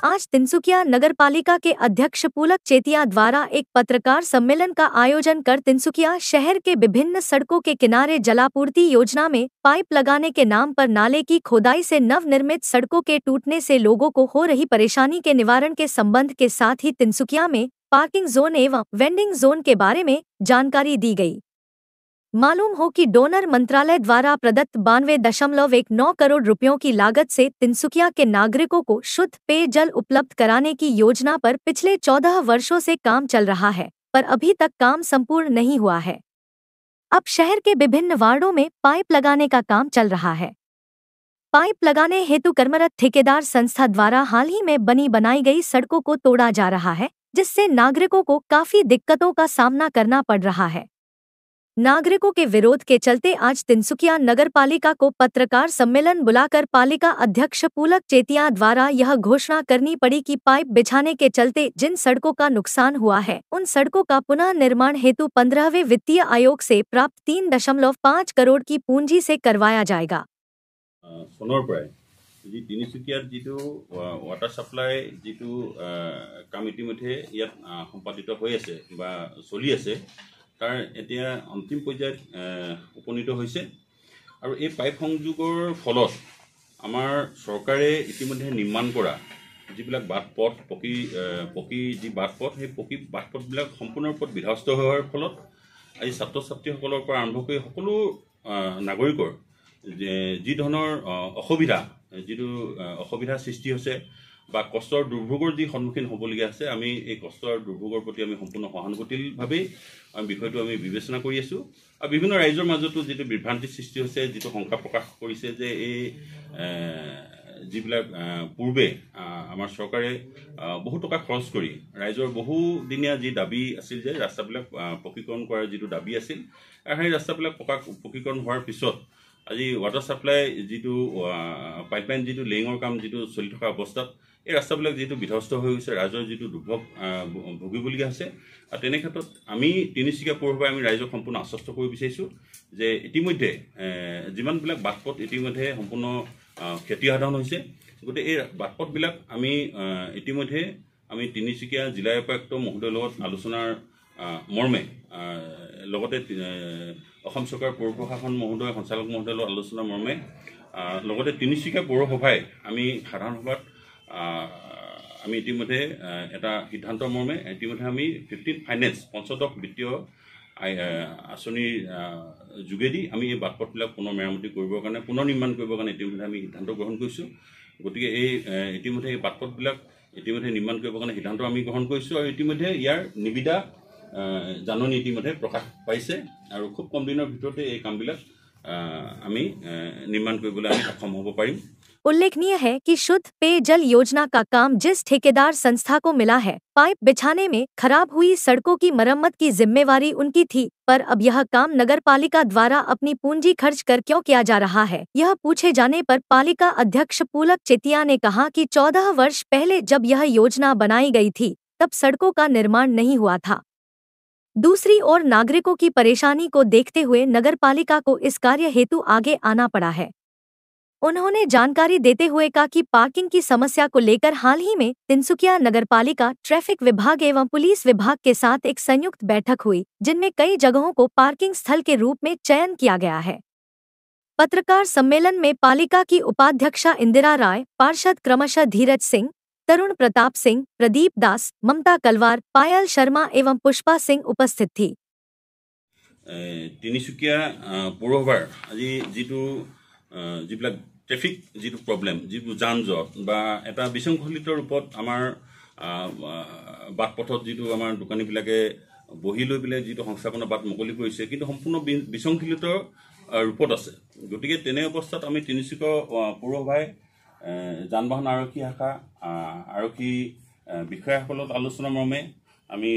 आज तिनसुकिया नगर पालिका के अध्यक्ष पुलक चेतिया द्वारा एक पत्रकार सम्मेलन का आयोजन कर तिनसुकिया शहर के विभिन्न सड़कों के किनारे जलापूर्ति योजना में पाइप लगाने के नाम पर नाले की खोदाई से नवनिर्मित सड़कों के टूटने से लोगों को हो रही परेशानी के निवारण के संबंध के साथ ही तिनसुकिया में पार्किंग जोन एवं वेंडिंग जोन के बारे में जानकारी दी गई। मालूम हो कि डोनर मंत्रालय द्वारा प्रदत्त 92.19 करोड़ रुपयों की लागत से तिनसुकिया के नागरिकों को शुद्ध पेयजल उपलब्ध कराने की योजना पर पिछले 14 वर्षों से काम चल रहा है, पर अभी तक काम संपूर्ण नहीं हुआ है। अब शहर के विभिन्न वार्डों में पाइप लगाने का काम चल रहा है। पाइप लगाने हेतु कर्मरत ठेकेदार संस्था द्वारा हाल ही में बनाई गई सड़कों को तोड़ा जा रहा है, जिससे नागरिकों को काफी दिक्कतों का सामना करना पड़ रहा है। नागरिकों के विरोध के चलते आज तिनसुकिया नगर पालिका को पत्रकार सम्मेलन बुलाकर पालिका अध्यक्ष पुलक चेतिया द्वारा यह घोषणा करनी पड़ी कि पाइप बिछाने के चलते जिन सड़कों का नुकसान हुआ है उन सड़कों का पुनः निर्माण हेतु 15वें वित्तीय आयोग से प्राप्त 3.5 करोड़ की पूंजी से करवाया जाएगा। तिनसुकियार जितु वाटर सप्लाई जितु काम इतिमध्ये यात सम्पादित হৈ আছে বা চলি আছে तार एतिया अंतिम पर्यायत उपनीत होइसे और ये पाइप संयोगर फलत आमार सरकारे इतिमध्ये निर्माण करा जिबिलाक बाट पथ पकी जी बाट पथ हे पकी बाट पथबिलाक सम्पूर्ण रूपत विध्वस्त होৱাৰ फलत आज छात्र छात्रीসকলৰ পৰা आरम्भ কৰি সকলো नागरिকৰ जी धৰণৰ অসুবিধা সৃষ্টি হৈছে বা কষ্টৰ দুৰ্ভোগৰ যি সন্মুখীন হ'বলগীয়া আছে আমি এই কষ্টৰ দুৰ্ভোগৰ প্ৰতি আমি সম্পূৰ্ণ সহানুভূতিভাৱে আমি বিষয়টো আমি বিবেচনা কৰি আছো আৰু বিভিন্ন ৰাজ্যৰ মাজতো যেটো বিভ্ৰান্তি সৃষ্টি হৈছে যেটো শংকা প্ৰকাশ কৰিছে যে এই যিবিলাক পূৰ্বে আমাৰ চৰকাৰে বহু টকা খৰচ কৰি ৰাজ্যৰ বহু দিনীয়া যি দাবী আছিল যে ৰাস্তাবিলাক পকীকৰণ কৰাৰ যেটো দাবী আছিল আৰু এই ৰাস্তাবিলাক পকীকৰণ হোৱাৰ পিছত আজি वाटर सप्लाई जितु पाइपलाइन जितु लेइंगर काम जितु चलि থকা অৱস্থাত এই ৰাস্তাবিলাক যেটো বিধ্বস্ত হৈ গৈছে ৰাজ্যৰ যেটো দুৰ্ভোগ ভুগিবলগীয়া আছে আৰু তেনে ক্ষেত্ৰত আমি তিনিচুকীয়া পৌৰসভাই আমি ৰাজ্যক সম্পূৰ্ণ আশ্বস্ত কৰিব বিচাৰিছো যে ইতিমধ্যে যিমানবিলাক বাটপথ ইতিমধ্যে সম্পূৰ্ণ ক্ষতিসাধন হৈছে গতে এই বাটপথবিলাক আমি ইতিমধ্যে আমি তিনিচুকীয়া জিলা উপায়ুক্ত মহোদয়ৰ লগত আলোচনাৰ মৰ্মে লগতে অসম চৰকাৰ পৌৰ প্ৰশাসন মহোদয় সঞ্চালক মহোদয়ৰ আলোচনা মৰ্মে লগতে তিনিচুকীয়া পৌৰসভাই আমি সাধাৰণ সভাত আমি ইতিমধ্যে এটা সিদ্ধান্ত মৰ্মে ইতিমধ্যে আমি 15 ফাইনেন্স পঞ্চদশ বিত্তীয় আঁচনিৰ যোগেদি আমি এই বাটপথবিলাক পুনৰ মেৰামতি কৰিবৰ কাৰণে পুনৰ নিৰ্মাণ কৰিবৰ কাৰণে ইতিমধ্যে আমি সিদ্ধান্ত গ্ৰহণ কৰিছো গতিকে এই ইতিমধ্যে এই বাটপথবিলাক ইতিমধ্যে নিৰ্মাণ কৰিবৰ কাৰণে সিদ্ধান্ত আমি গ্ৰহণ কৰিছো আৰু ইতিমধ্যে ইয়াৰ নিবিদা জাননী ইতিমধ্যে প্ৰকাশ পাইছে আৰু খুব কম দিনৰ ভিতৰতে এই কামবিলাক আমি निर्माण কৰিবলৈ আমি সক্ষম হ'ব পাৰিম। उल्लेखनीय है कि शुद्ध पेयजल योजना का काम जिस ठेकेदार संस्था को मिला है, पाइप बिछाने में खराब हुई सड़कों की मरम्मत की जिम्मेवारी उनकी थी, पर अब यह काम नगर पालिका द्वारा अपनी पूंजी खर्च कर क्यों किया जा रहा है। यह पूछे जाने पर पालिका अध्यक्ष पुलक चेतिया ने कहा कि 14 वर्ष पहले जब यह योजना बनाई गई थी तब सड़कों का निर्माण नहीं हुआ था। दूसरी ओर नागरिकों की परेशानी को देखते हुए नगर पालिका को इस कार्य हेतु आगे आना पड़ा है। उन्होंने जानकारी देते हुए कहा कि पार्किंग की समस्या को लेकर हाल ही में तिनसुकिया नगरपालिका, ट्रैफिक विभाग एवं पुलिस विभाग के साथ एक संयुक्त बैठक हुई, जिनमें कई जगहों को पार्किंग स्थल के रूप में चयन किया गया है। पत्रकार सम्मेलन में पालिका की उपाध्यक्षा इंदिरा राय, पार्षद क्रमशः धीरज सिंह, तरुण प्रताप सिंह, प्रदीप दास, ममता कलवार, पायल शर्मा एवं पुष्पा सिंह उपस्थित थी। तिनसुकिया पौरसभार আজি जितु जिबिलाक ट्रैफिक जितु प्रब्लेम जितु जान जट बा एटा विशृंखलित रूपत आमार बाटपथत जितु आमार दुकानीबिलाके बहि লৈ बिले जितु সংস্থাপনৰ बाट मुकলি কৰিছে কিন্তু সম্পূৰ্ণ বিশৃংখলিত रूपत আছে। গতিকে তেনে অৱস্থাত আমি তিনিচুকীয়া পৌৰসভাই যান বাহন আৰক্ষী শাখা আৰক্ষী বিষয়াসকলৰ আলোচনা মৰ্মে আমি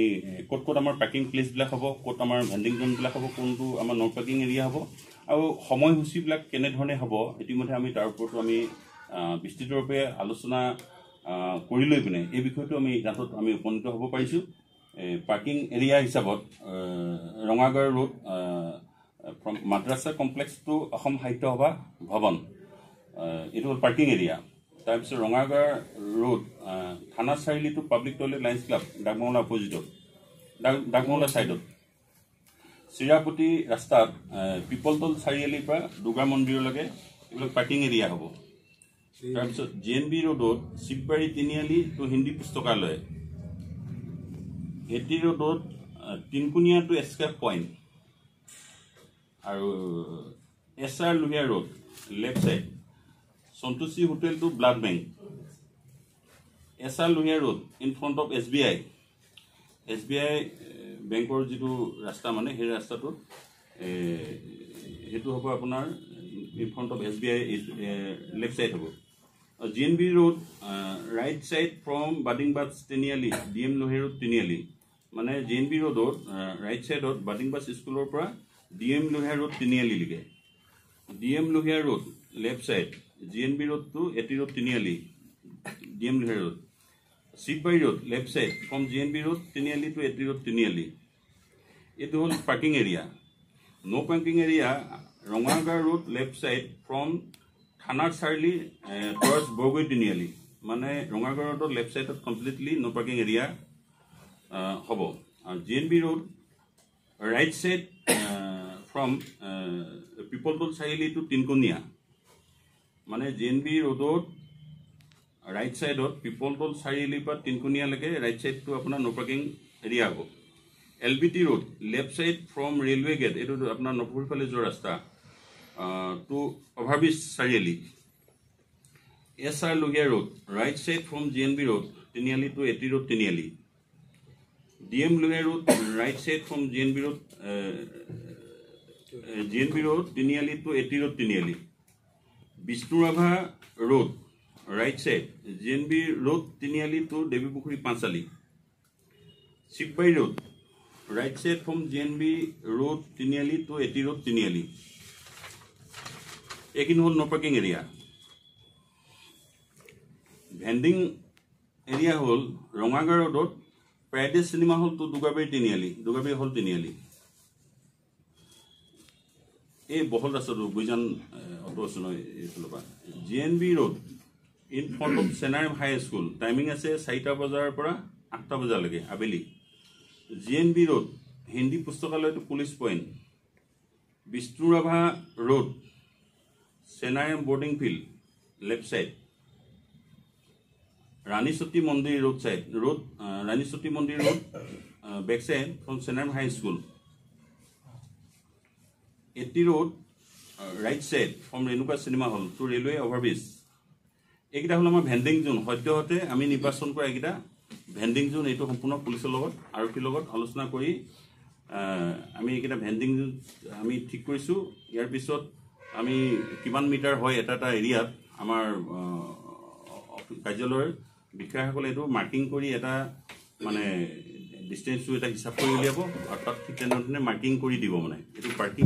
ক'ত ক'ত আমাৰ পাৰ্কিং প্লেচবিলাক হ'ব, ক'ত আমাৰ ভেন্ডিং জোনবিলাক হ'ব, কোনটো আমাৰ নো পাৰ্কিং এৰিয়া হ'ব আৰু সময়সূচীবিলাক কেনেধৰণে হ'ব ইতিমধ্যে আমি তাৰ ওপৰতো আমি বিস্তৃতৰূপে আলোচনা কৰি লৈ পিনে এই বিষয়টো আমি সিদ্ধান্তত আমি উপনীত হ'ব পাৰিছোঁ। পাৰ্কিং এৰিয়া হিচাপত Rangagarh road from Madrassa complex to Assam Sahitya Sabha ভৱন এইটো হ'ল পাৰ্কিং এৰিয়া তাৰপিছত ৰঙাগাঁও ৰোড থানা চাৰিআলিটো পাব্লিক টয়লেট লাইন্স ক্লাব ডাকমঙলা অপজিটত ডাকমঙলা ছাইডত চিৰাপতি ৰাস্তাত পিপলতল চাৰিআলিৰ পৰা দুৰ্গা মন্দিৰলৈকে এইবিলাক পাৰ্কিং এৰিয়া হ'ব তাৰপিছত JNB ৰোডত শিৱবাৰী তিনিআলি টু হিন্দী পুস্তকালয় এটি ৰোডত তিনকুনিয়া টু এস্কেপ পইণ্ট আৰু SR Lohia road left side Santoshi hotel to blood bank SR Lohia road in front of SBI বেংকৰ যিটো ৰাস্তা মানে সেই ৰাস্তাটো সেইটো হ'ব আপোনাৰ in front of SBI left side হ'ব JNB road right side from বাডিংবাছ তিনিআলি DM লোহিয়া ৰোড তিনিআলি মানে JNB ৰোডত ৰাইট সাইডত বাডিংবাছ স্কুলৰ পৰা DM লোহিয়া ৰোড তিনিআলিলৈকে DM Lohia road left side JNB road to A T road তিনিআলি DM Lohia road Shivbari road left side from JNB road তিনিআলি টু এটি ৰোড তিনিআলি এইটো হ'ল parking area no parking area Rangagaon road left side from থানাৰ চাৰিআলি towards Borguri তিনিআলি মানে ৰঙাগাঁও ৰোডৰ লেফ্ট সাইডত কমপ্লিটলি নো পাৰ্কিং এৰিয়া হ'ব আৰু JNB road right side from Pipaltala চাৰিআলি টু তিনকুনিয়া মানে JNB ৰোডত ৰাইট সাইডত পিপলতল চাৰিআলিৰ পৰা তিনকুনিয়ালৈকে ৰাইট সাইডটো আপোনাৰ নো পাৰ্কিং এৰিয়া হ'ব LBT road left side from railway gate এইটো আপোনাৰ নপুৰ ফালে যোৱা ৰাস্তা টু অভাৰব্ৰিজ চাৰিআলি SR Lohia road right side from JNB road তিনিআলি টু এটি ৰোড তিনিআলি DM Lohia road right side from JNB road তিনিআলি টু এটি ৰোড তিনিআলি Bishnu Rava road right side JNB road তিনিআলি টু দেৱীপুখুৰী পাঁচালি Shivbari road right side from JNB road তিনিআলি to A T road তিনিআলি এইখিনি হ'ল নো parking area vending area হ'ল ৰঙাগাঁও ৰোডত পেৰাডাইজ চিনেমা হল টু দুগাবাৰী হল তিনিআলি এই বহল ৰাস্তাটো বুইজান অটো আছে নহয় এইফালৰ পৰা JNB road in front of Chenarem high school timing আছে 4টা বজাৰ পৰা 8টা বজালৈকে আবেলি JNB ৰোড হিন্দী পুস্তকালয় to police point Bishnu Rava road Chenarem boarding field left side Ranisati Mandir road Ranisati Mandir road back side from Chenarem high school A T road right side from Renuka cinema hall to railway overbridge এইকেইটা হ'ল আমাৰ ভেণ্ডিং জোন সদ্যহতে আমি নিৰ্বাচন কৰা এইকেইটা ভেণ্ডিং জোন এইটো সম্পূৰ্ণ পুলিচৰ লগত আৰক্ষীৰ লগত আলোচনা কৰি আমি এইকেইটা ভেণ্ডিং জোন আমি ঠিক কৰিছোঁ ইয়াৰ পিছত আমি কিমান মিটাৰ হয় এটা এৰিয়াত আমাৰ কাৰ্যালয়ৰ বিষয়াসকলে এইটো মাৰ্কিং কৰি এটা মানে ডিষ্টেঞ্চটো এটা হিচাপ কৰি উলিয়াব আৰু তাত ঠিক তেনেধৰণে মাৰ্কিং কৰি দিব মানে এইটো পাৰ্কিং